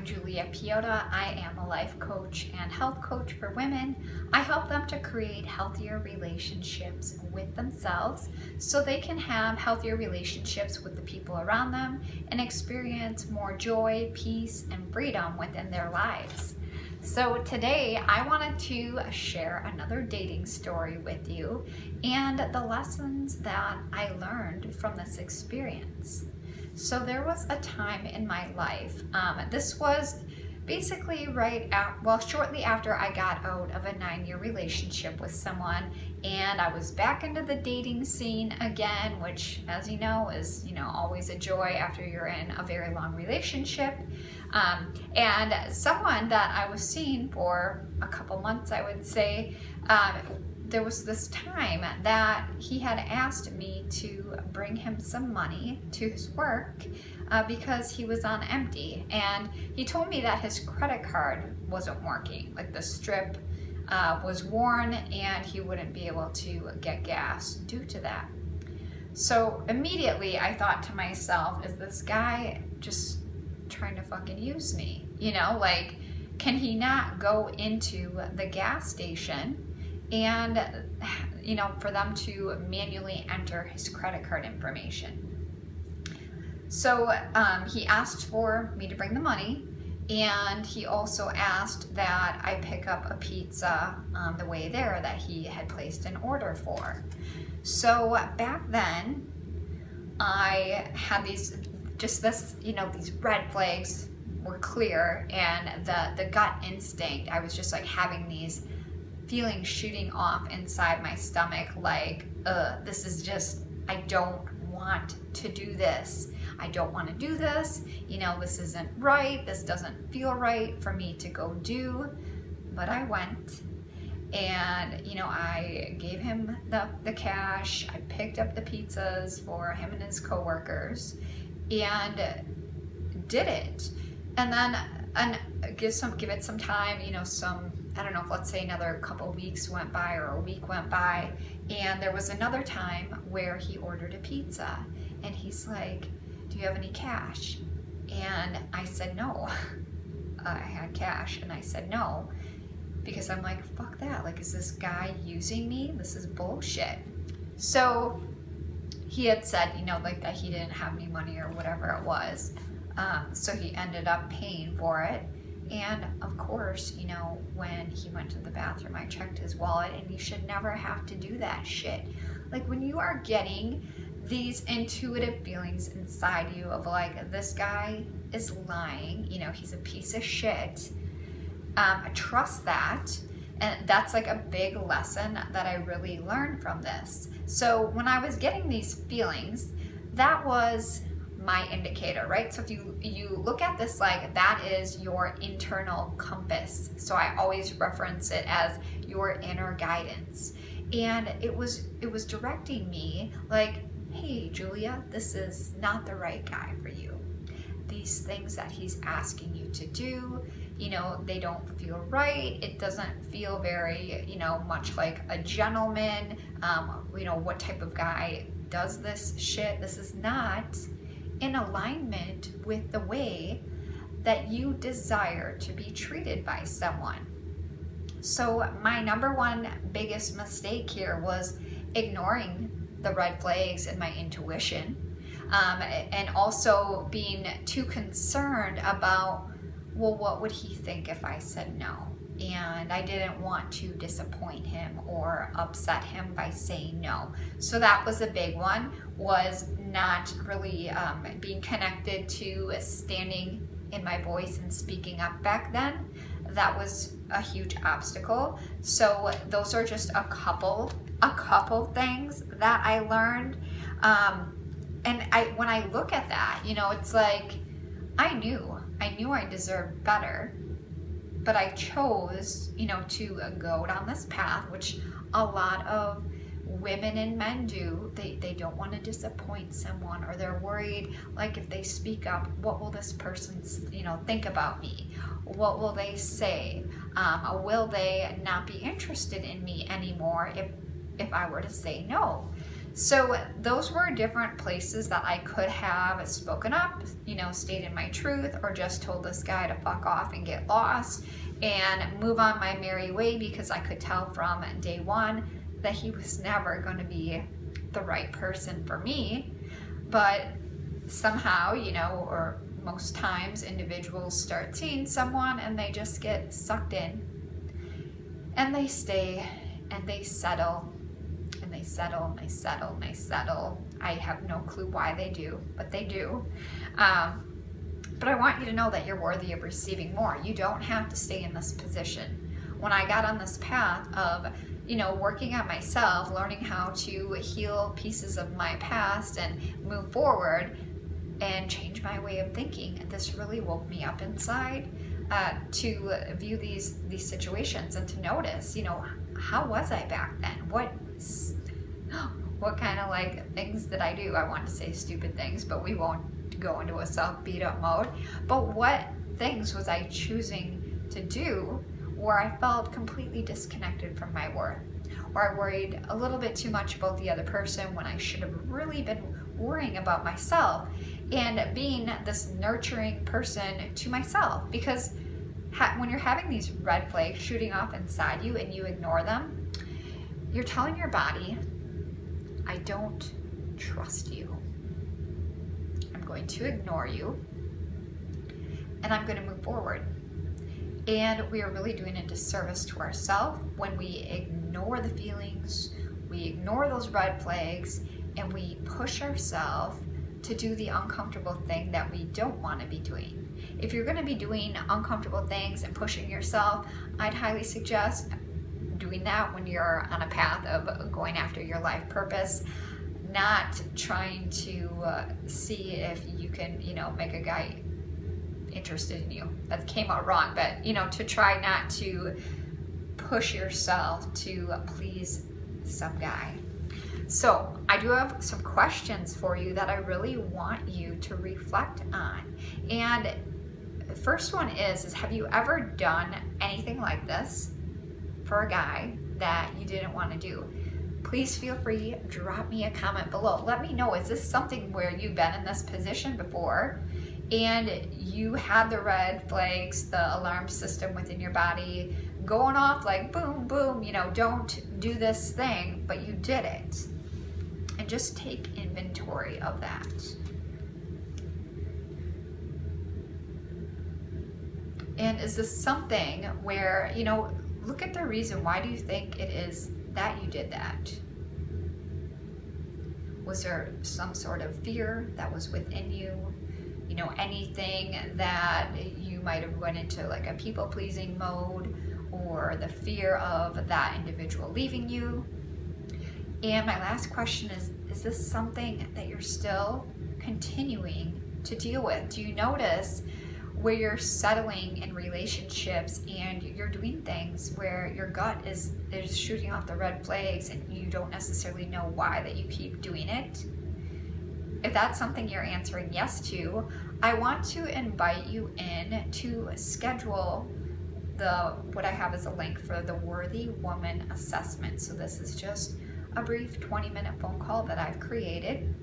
I'm Julia Piota. I am a life coach and health coach for women. I help them to create healthier relationships with themselves so they can have healthier relationships with the people around them and experience more joy, peace, and freedom within their lives. So today I wanted to share another dating story with you and the lessons that I learned from this experience. So there was a time in my life, this was basically shortly after I got out of a 9-year relationship with someone, and I was back into the dating scene again, which, as you know, is always a joy after you're in a very long relationship. And someone that I was seeing for a couple months, I would say, there was this time that he had asked me to bring him some money to his work because he was on empty, and he told me that his credit card wasn't working, like the strip was worn and he wouldn't be able to get gas due to that. So immediately I thought to myself, is this guy just trying to fucking use me? Like, can he not go into the gas station and for them to manually enter his credit card information? So he asked for me to bring the money, and he also asked that I pick up a pizza on the way there that he had placed an order for. So back then I had these red flags were clear, and the gut instinct, I was just like having these feelings shooting off inside my stomach, like, this is just, I don't want to do this. I don't want to do this. This isn't right. This doesn't feel right for me to go do. But I went, and, I gave him the cash. I picked up the pizzas for him and his coworkers and did it. And then give it some time, I don't know, if let's say another couple weeks went by or a week went by, and there was another time where he ordered a pizza, and he's like, do you have any cash? And I said no. I had cash, and I said no, because I'm like, fuck that, like, is this guy using me? This is bullshit. So he had said, like, that he didn't have any money or whatever it was, so he ended up paying for it. And of course, when he went to the bathroom, I checked his wallet, and you should never have to do that shit. Like, when you are getting these intuitive feelings inside you of like, this guy is lying, he's a piece of shit, trust that. And that's like a big lesson that I really learned from this. So when I was getting these feelings, that was my indicator, right? So if you look at this, like, that is your internal compass. So I always reference it as your inner guidance. And it was directing me like, hey, Julia, this is not the right guy for you. These things that he's asking you to do, they don't feel right. It doesn't feel very, much like a gentleman. What type of guy does this shit? This is not in alignment with the way that you desire to be treated by someone. So my number one biggest mistake here was ignoring the red flags and my intuition, and also being too concerned about, well, what would he think if I said no? And I didn't want to disappoint him or upset him by saying no. So that was a big one, was not really being connected to standing in my voice and speaking up back then. That was a huge obstacle. So those are just a couple things that I learned. And when I look at that, it's like, I knew I deserved better, but I chose, to go down this path, which a lot of women and men do. They don't want to disappoint someone, or they're worried, like, if they speak up, what will this person, think about me? What will they say? Will they not be interested in me anymore if I were to say no? So those were different places that I could have spoken up, stated my truth, or just told this guy to fuck off and get lost and move on my merry way, because I could tell from day one that he was never going to be the right person for me. But somehow, or most times, individuals start seeing someone and they just get sucked in, and they stay, and they settle, and they settle, and they settle, and they settle. I have no clue why they do, but they do. But I want you to know that you're worthy of receiving more. You don't have to stay in this position. When I got on this path of, working on myself, learning how to heal pieces of my past and move forward and change my way of thinking, this really woke me up inside to view these situations and to notice, how was I back then? What kind of things did I do? I want to say stupid things, but we won't go into a self beat up mode. But what things was I choosing to do where I felt completely disconnected from my worth? Or I worried a little bit too much about the other person when I should have really been worrying about myself and being this nurturing person to myself. Because when you're having these red flags shooting off inside you and you ignore them, you're telling your body, I don't trust you. I'm going to ignore you, and I'm going to move forward. And we are really doing a disservice to ourselves when we ignore the feelings, we ignore those red flags, and we push ourselves to do the uncomfortable thing that we don't want to be doing. If you're going to be doing uncomfortable things and pushing yourself, I'd highly suggest doing that when you're on a path of going after your life purpose, not trying to see if you can, make a guy interested in you. That came out wrong, but to try not to push yourself to please some guy. So I do have some questions for you that I really want you to reflect on. And the first one is have you ever done anything like this for a guy that you didn't want to do? Please feel free, drop me a comment below. Let me know, is this something where you've been in this position before and you had the red flags, the alarm system within your body going off like boom, boom, don't do this thing, but you did it. And just take inventory of that. And is this something where, look at the reason. Why do you think it is that you did that? Was there some sort of fear that was within you? Anything that you might have went into like a people-pleasing mode, or the fear of that individual leaving you? And my last question is this something that you're still continuing to deal with? Do you notice where you're settling in relationships and you're doing things where your gut is shooting off the red flags and you don't necessarily know why that you keep doing it? If that's something you're answering yes to, I want to invite you in to schedule what I have as a link for the Worthy Woman Assessment. So this is just a brief 20-minute phone call that I've created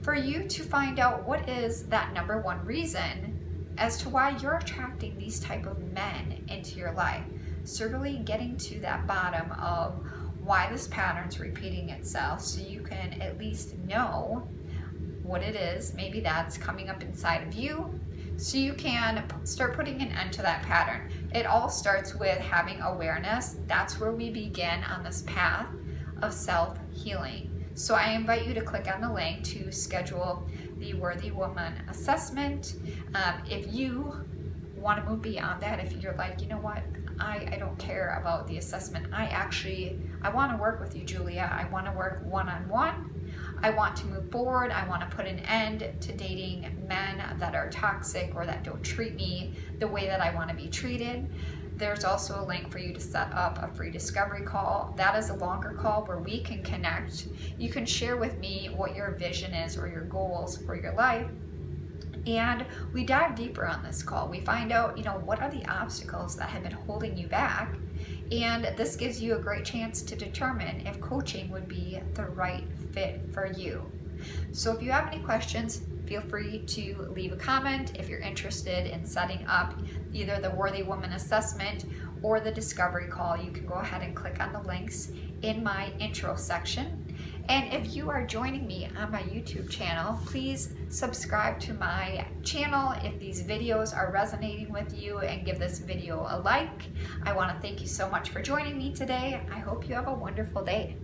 for you to find out what is that number one reason as to why you're attracting these type of men into your life. So really getting to that bottom of why this pattern's repeating itself, so you can at least know what it is, maybe that's coming up inside of you, so you can start putting an end to that pattern. It all starts with having awareness. That's where we begin on this path of self-healing. So I invite you to click on the link to schedule the Worthy Woman Assessment. If you want to move beyond that, if you're like, I don't care about the assessment. I want to work with you, Julia. I want to work one-on-one. I want to move forward. I want to put an end to dating men that are toxic or that don't treat me the way that I want to be treated. There's also a link for you to set up a free discovery call. That is a longer call where we can connect. You can share with me what your vision is or your goals for your life. And we dive deeper on this call. We find out, what are the obstacles that have been holding you back? And this gives you a great chance to determine if coaching would be the right fit for you. So if you have any questions, feel free to leave a comment. If you're interested in setting up either the Worthy Woman Assessment or the Discovery Call, you can go ahead and click on the links in my intro section. And if you are joining me on my YouTube channel, please subscribe to my channel if these videos are resonating with you, and give this video a like. I want to thank you so much for joining me today. I hope you have a wonderful day.